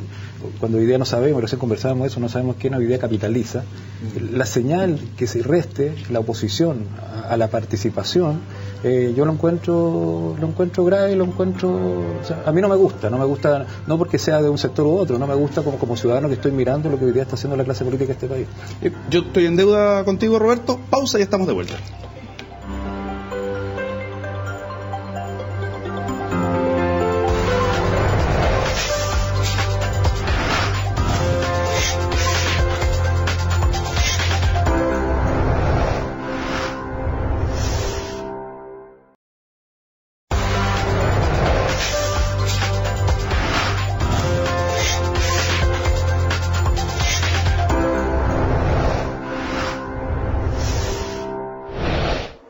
cuando hoy día no sabemos, recién conversábamos eso, no sabemos quién hoy día capitaliza, la señal que se reste la oposición a la participación, yo lo encuentro grave, o sea, a mí no me gusta, no porque sea de un sector u otro, no me gusta como ciudadano que estoy mirando lo que hoy día está haciendo la clase política de este país. Yo estoy en deuda contigo, Roberto. Pausa y estamos de vuelta.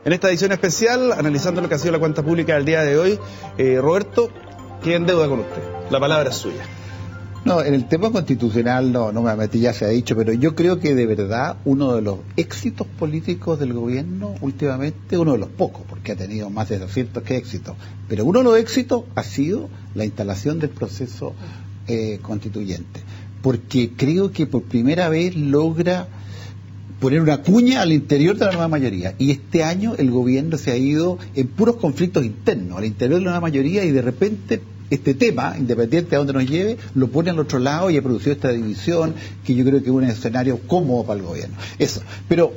En esta edición especial, analizando lo que ha sido la cuenta pública del día de hoy, Roberto, ¿qué en deuda con usted? La palabra es suya. No, en el tema constitucional no me metí, ya se ha dicho, pero yo creo que de verdad uno de los éxitos políticos del gobierno últimamente, uno de los pocos, porque ha tenido más de 200 que éxitos, pero uno de los éxitos ha sido la instalación del proceso constituyente, porque creo que por primera vez logra poner una cuña al interior de la nueva mayoría, y este año el gobierno se ha ido en puros conflictos internos al interior de la nueva mayoría, y de repente este tema, independiente de dónde nos lleve, lo pone al otro lado y ha producido esta división que yo creo que es un escenario cómodo para el gobierno. Eso. Pero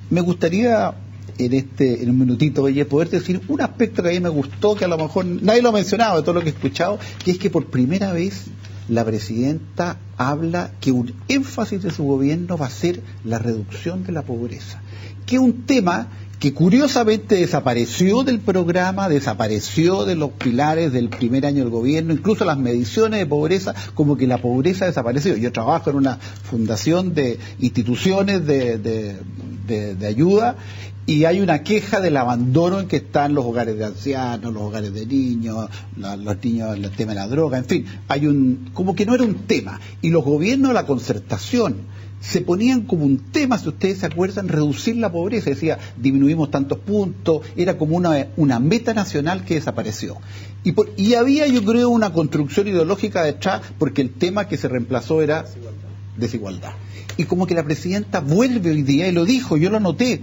me gustaría en un minutito, oye, poder decir un aspecto que a mí me gustó, que a lo mejor nadie lo ha mencionado de todo lo que he escuchado, que es que por primera vez la presidenta habla que un énfasis de su gobierno va a ser la reducción de la pobreza, que es un tema que curiosamente desapareció del programa, desapareció de los pilares del primer año del gobierno, incluso las mediciones de pobreza, como que la pobreza desapareció. Yo trabajo en una fundación de instituciones de ayuda, y hay una queja del abandono en que están los hogares de ancianos, los hogares de niños, los niños, el tema de la droga, en fin, como que no era un tema, y los gobiernos de la concertación se ponían como un tema, si ustedes se acuerdan, reducir la pobreza, decía, disminuimos tantos puntos, era como una meta nacional que desapareció. Y había, yo creo, una construcción ideológica detrás, porque el tema que se reemplazó era desigualdad. Y como que la presidenta vuelve hoy día, y lo dijo, yo lo noté,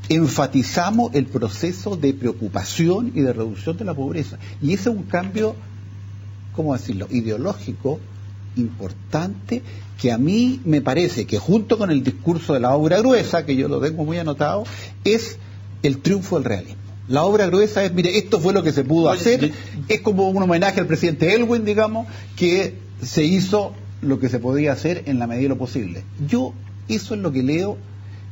enfatizamos el proceso de preocupación y de reducción de la pobreza. Y ese es un cambio, ¿cómo decirlo?, ideológico importante, que a mí me parece que junto con el discurso de la obra gruesa, que yo lo tengo muy anotado, es el triunfo del realismo. La obra gruesa es, mire, esto fue lo que se pudo hacer, es como un homenaje al presidente Elwin, digamos, que se hizo lo que se podía hacer en la medida de lo posible. Yo eso es lo que leo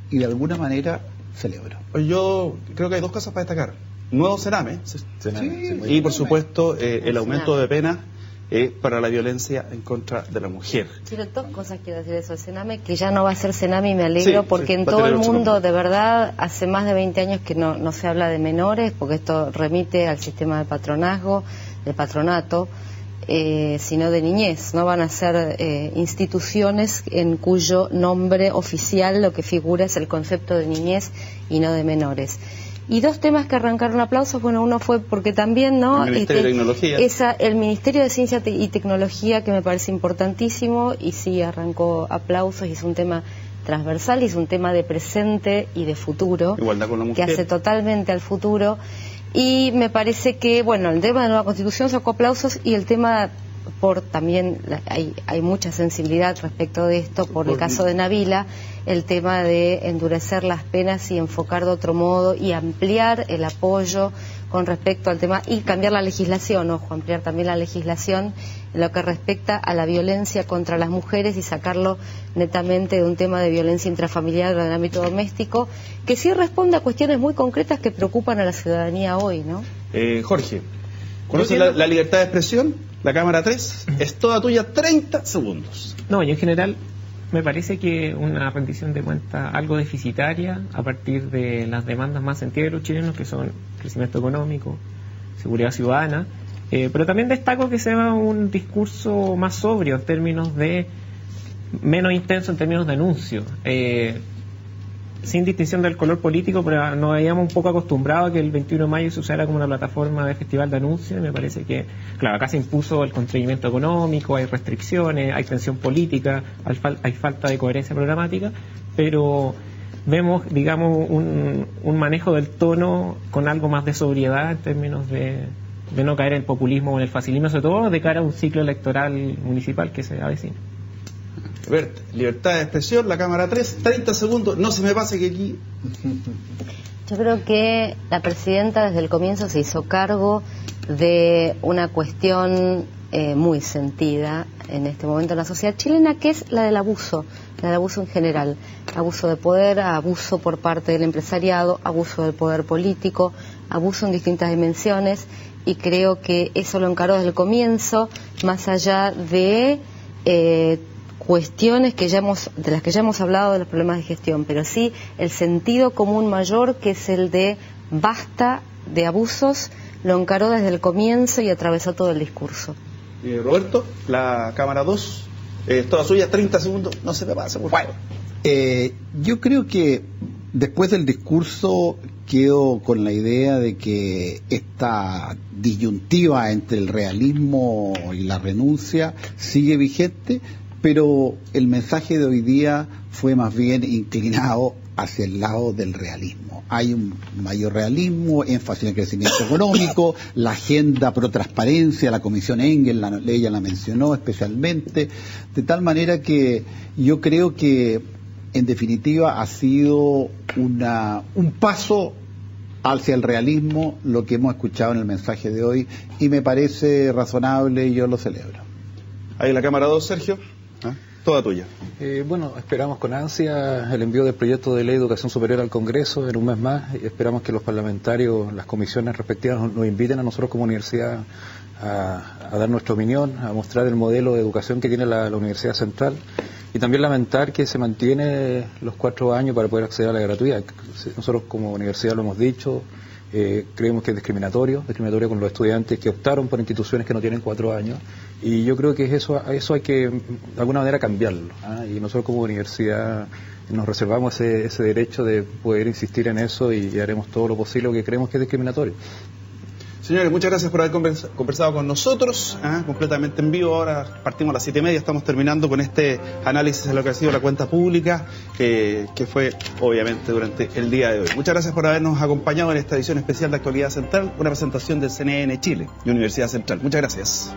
y de alguna manera celebro. Yo creo que hay dos cosas para destacar. nuevo Sename, y por supuesto el aumento de pena para la violencia en contra de la mujer. Quiero dos cosas, quiero decir eso. El Sename, que ya no va a ser Sename, y me alegro, porque en todo el mundo, de verdad, hace más de 20 años que no se habla de menores, porque esto remite al sistema de patronazgo, de patronato, sino de niñez. No van a ser instituciones en cuyo nombre oficial lo que figura es el concepto de niñez y no de menores. Y dos temas que arrancaron aplausos, bueno, uno fue porque también, ¿no? El Ministerio de Tecnología. El Ministerio de Ciencia y Tecnología, que me parece importantísimo, y sí arrancó aplausos, y es un tema transversal, y es un tema de presente y de futuro, igualdad con la mujer, que hace totalmente al futuro. Y me parece que, bueno, el tema de la nueva Constitución sacó aplausos, y el tema también hay mucha sensibilidad respecto de esto, por el caso de Nabila, el tema de endurecer las penas y enfocar de otro modo y ampliar el apoyo con respecto al tema, y cambiar la legislación, ampliar también la legislación en lo que respecta a la violencia contra las mujeres, y sacarlo netamente de un tema de violencia intrafamiliar en el ámbito doméstico, que sí responde a cuestiones muy concretas que preocupan a la ciudadanía hoy, ¿no? Jorge, ¿conoce la libertad de expresión? La cámara 3 es toda tuya, 30 segundos. No, y en general me parece que una rendición de cuentas algo deficitaria a partir de las demandas más sentidas de los chilenos, que son crecimiento económico, seguridad ciudadana, pero también destaco que sea un discurso más sobrio en términos de, menos intenso en términos de anuncio, sin distinción del color político, pero nos habíamos un poco acostumbrado a que el 21 de mayo se usara como una plataforma de festival de anuncios, y me parece que, claro, acá se impuso el constreñimiento económico, hay restricciones, hay tensión política, hay falta de coherencia programática, pero vemos, digamos, un manejo del tono con algo más de sobriedad en términos de no caer en el populismo o en el facilismo, sobre todo de cara a un ciclo electoral municipal que se avecina. Libertad de expresión, la cámara 3, 30 segundos, no se me pase que aquí... Yo creo que la presidenta desde el comienzo se hizo cargo de una cuestión muy sentida en este momento en la sociedad chilena, que es la del abuso en general, abuso de poder, abuso por parte del empresariado, abuso del poder político, abuso en distintas dimensiones, y creo que eso lo encaró desde el comienzo, más allá de cuestiones de las que ya hemos hablado, de los problemas de gestión, pero sí el sentido común mayor, que es el de basta de abusos, lo encaró desde el comienzo y atravesó todo el discurso. Roberto, la cámara 2, toda suya, 30 segundos, no se me pase, por favor. Yo creo que después del discurso quedo con la idea de que esta disyuntiva entre el realismo y la renuncia sigue vigente, pero el mensaje de hoy día fue más bien inclinado hacia el lado del realismo. Hay un mayor realismo, énfasis en el crecimiento económico, la agenda pro transparencia, la Comisión Engel, ella la mencionó especialmente, de tal manera que yo creo que en definitiva ha sido un paso hacia el realismo lo que hemos escuchado en el mensaje de hoy, y me parece razonable y yo lo celebro. Ahí la cámara 2, Sergio. Toda tuya. Bueno, esperamos con ansia el envío del proyecto de ley de educación superior al Congreso en un mes más, y esperamos que los parlamentarios, las comisiones respectivas nos inviten a nosotros como universidad a dar nuestra opinión, a mostrar el modelo de educación que tiene la Universidad Central, y también lamentar que se mantiene los 4 años para poder acceder a la gratuidad. Nosotros como universidad lo hemos dicho, creemos que es discriminatorio con los estudiantes que optaron por instituciones que no tienen 4 años, y yo creo que eso hay que de alguna manera cambiarlo, y nosotros como universidad nos reservamos ese derecho de poder insistir en eso, y haremos todo lo posible, porque creemos que es discriminatorio. Señores, muchas gracias por haber conversado con nosotros, completamente en vivo. Ahora partimos a las 7:30, estamos terminando con este análisis de lo que ha sido la cuenta pública, que fue obviamente durante el día de hoy. Muchas gracias por habernos acompañado en esta edición especial de Actualidad Central, una presentación del CNN Chile y Universidad Central. Muchas gracias.